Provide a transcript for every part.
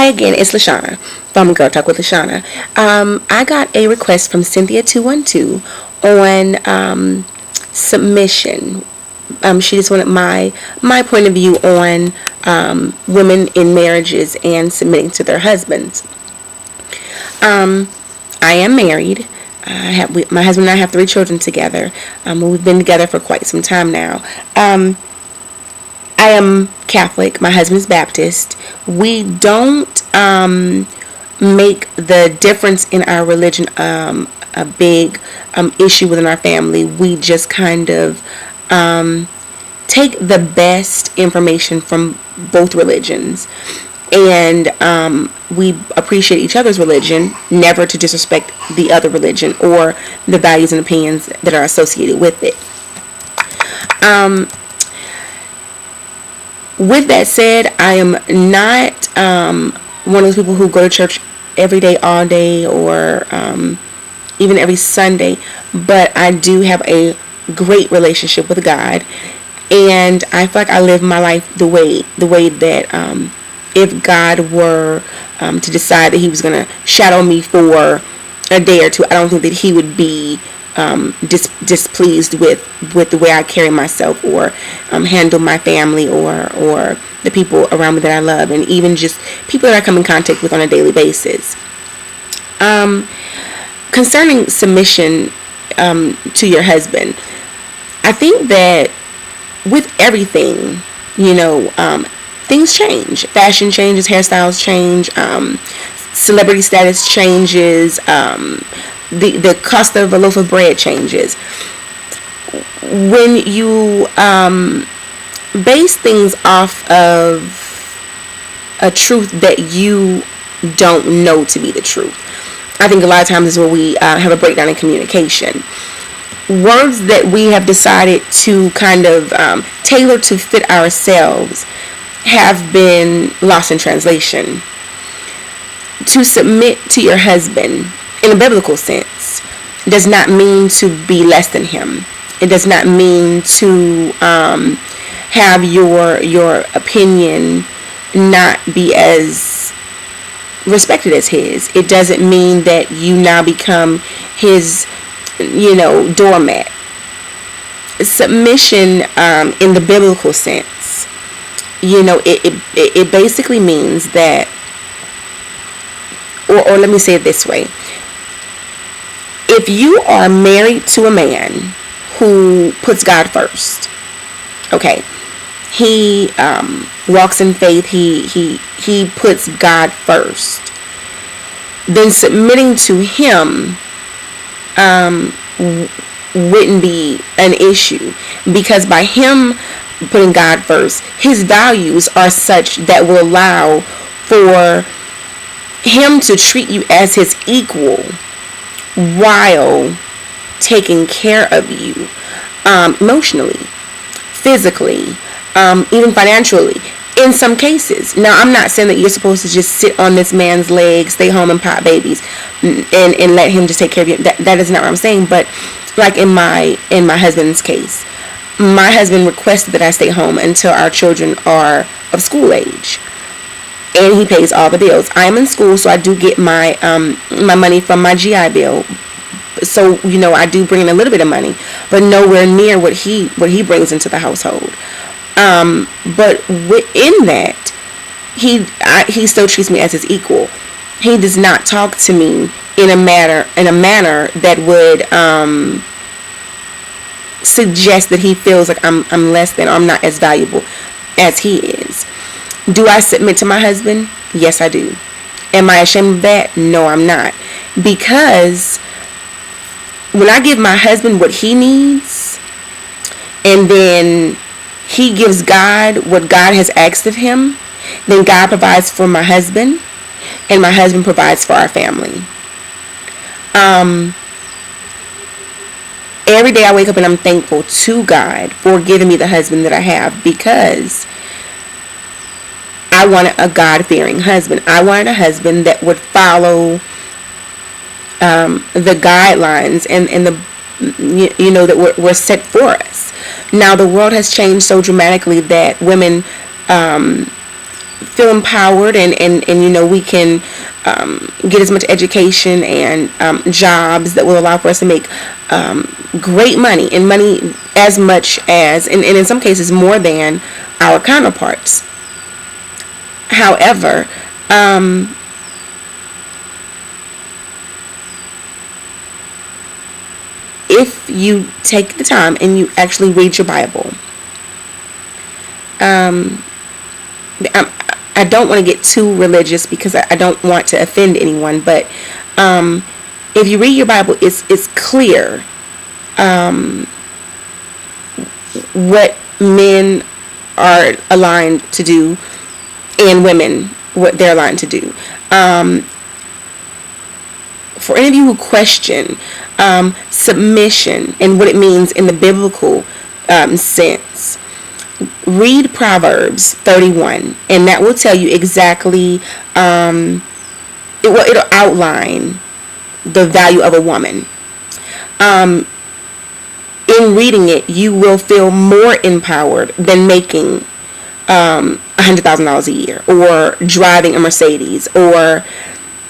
Hi again, it's Lashana from Girl Talk with Lashana. I got a request from Cynthia212 on submission. She just wanted my point of view on women in marriages and submitting to their husbands. I am married. My husband and I have 3 children together. We've been together for quite some time now. I am Catholic. My husband is Baptist. We don't make the difference in our religion a big issue within our family. We just kind of take the best information from both religions. And we appreciate each other's religion, never to disrespect the other religion or the values and opinions that are associated with it. With that said, I am not one of those people who go to church every day, all day, or even every Sunday. But I do have a great relationship with God, and I feel like I live my life the way that if God were to decide that He was going to shadow me for a day or two, I don't think that He would be displeased with the way I carry myself or handle my family or the people around me that I love, and even just people that I come in contact with on a daily basis. Concerning submission to your husband, I think that with everything, things change. Fashion changes, hairstyles change, celebrity status changes, the cost of a loaf of bread changes. When you base things off of a truth that you don't know to be the truth, I think a lot of times is where we have a breakdown in communication. Words that we have decided to kind of tailor to fit ourselves have been lost in translation. To submit to your husband in a biblical sense does not mean to be less than him. It does not mean to have your opinion not be as respected as his. It doesn't mean that you now become his, doormat. Submission in the biblical sense, it basically means that, or let me say it this way. If you are married to a man who puts God first, okay, he walks in faith, he puts God first, then submitting to him wouldn't be an issue, because by him putting God first, his values are such that will allow for him to treat you as his equal while taking care of you emotionally, physically, even financially in some cases. Now, I'm not saying that you're supposed to just sit on this man's legs, stay home and pop babies and let him just take care of you. That is not what I'm saying. But like in my husband's case, my husband requested that I stay home until our children are of school age, and he pays all the bills. I am in school, so I do get my my money from my GI Bill. So I do bring in a little bit of money, but nowhere near what he brings into the household. But within that, he still treats me as his equal. He does not talk to me in a manner that would suggest that he feels like I'm less than, or I'm not as valuable as he is. Do I submit to my husband? Yes, I do. Am I ashamed of that? No, I'm not. Because when I give my husband what he needs, and then he gives God what God has asked of him, then God provides for my husband, and my husband provides for our family. Every day I wake up and I'm thankful to God for giving me the husband that I have, because I wanted a God-fearing husband. I wanted a husband that would follow the guidelines and the that were set for us. Now the world has changed so dramatically that women feel empowered, and we can get as much education and jobs that will allow for us to make great money, and money as much as, and in some cases more than, our counterparts. However, if you take the time and you actually read your Bible, I don't want to get too religious because I don't want to offend anyone, but if you read your Bible, it's clear what men are aligned to do and women what they're aligned to do. For any of you who question submission and what it means in the biblical sense, read Proverbs 31, and that will tell you exactly, it'll outline the value of a woman. In reading it, you will feel more empowered than making $100,000 a year, or driving a Mercedes, or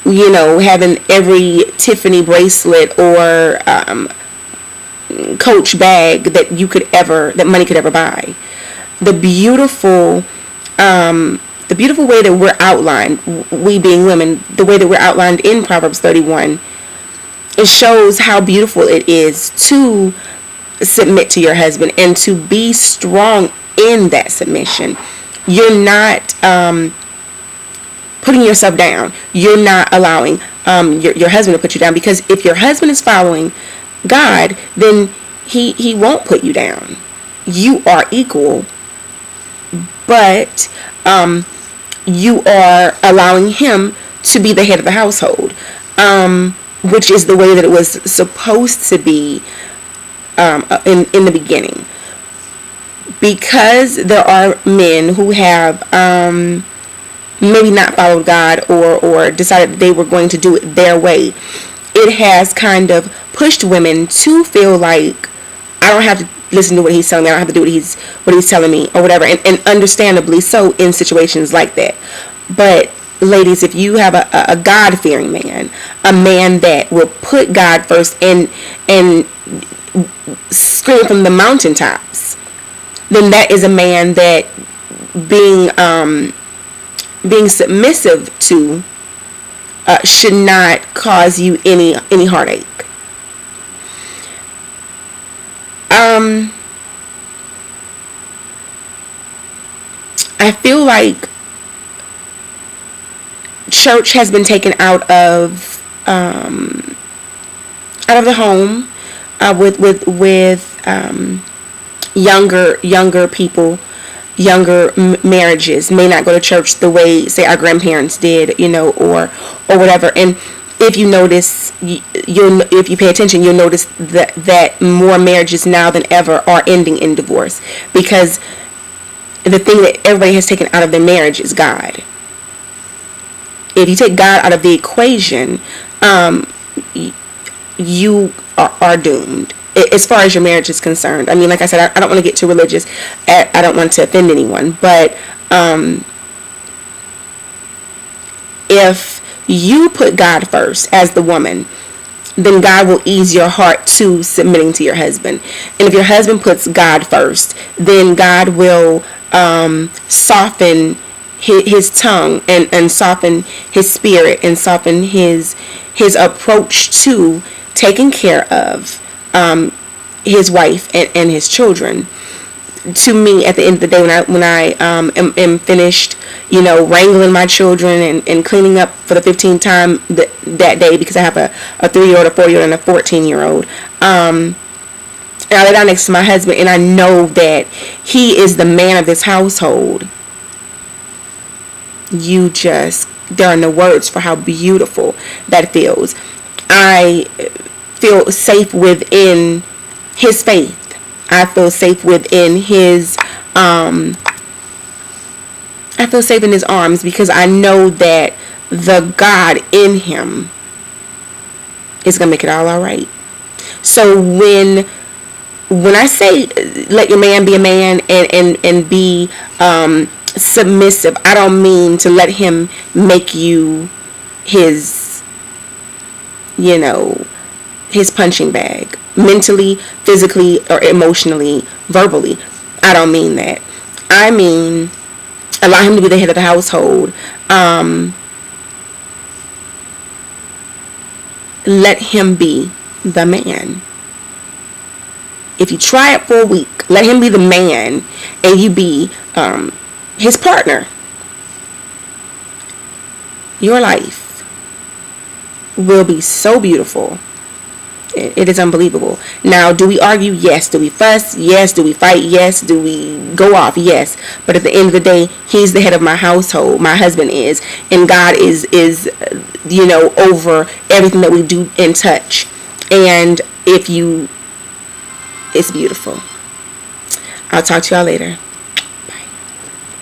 having every Tiffany bracelet or Coach bag that money could ever buy. The beautiful way that we're outlined, we being women, the way that we're outlined in Proverbs 31, it shows how beautiful it is to submit to your husband and to be strong in that submission. You're not putting yourself down. You're not allowing your husband to put you down, because if your husband is following God, then he won't put you down. You are equal, but you are allowing him to be the head of the household, which is the way that it was supposed to be in the beginning. Because there are men who have maybe not followed God, or decided they were going to do it their way, it has kind of pushed women to feel like, I don't have to listen to what he's telling me, I don't have to do what he's telling me, or whatever, and understandably so in situations like that. But ladies, if you have a God-fearing man, a man that will put God first and scream from the mountaintops, then that is a man that being submissive to should not cause you any heartache. I feel like church has been taken out of the home with younger people. Younger marriages may not go to church the way, say, our grandparents did, or whatever. And if you notice, if you pay attention, you'll notice that more marriages now than ever are ending in divorce, because the thing that everybody has taken out of their marriage is God. If you take God out of the equation, you are doomed. As far as your marriage is concerned. I mean, like I said, I don't want to get too religious. I don't want to offend anyone. But if you put God first as the woman, then God will ease your heart to submitting to your husband. And if your husband puts God first, then God will soften his tongue and soften his spirit and soften his approach to taking care of his wife and his children. To me, at the end of the day, when I am finished, wrangling my children and cleaning up for the 15th time that day, because I have a 3-year-old, a 4-year-old, and a 14-year-old, and I lay down next to my husband, and I know that he is the man of this household, there are no words for how beautiful that feels. I feel safe within his faith. I feel safe within his I feel safe in his arms, because I know that the God in him is going to make it all right. So when I say let your man be a man and be submissive, I don't mean to let him make you his, you know, his punching bag, mentally, physically, or emotionally, verbally. I don't mean that. I mean, allow him to be the head of the household. Let him be the man. If you try it for a week, let him be the man, and you be his partner. Your life will be so beautiful. It is unbelievable. Now, do we argue? Yes. Do we fuss? Yes. Do we fight? Yes. Do we go off? Yes. But at the end of the day, he's the head of my household. My husband is, and God is over everything that we do and touch. And it's beautiful. I'll talk to y'all later.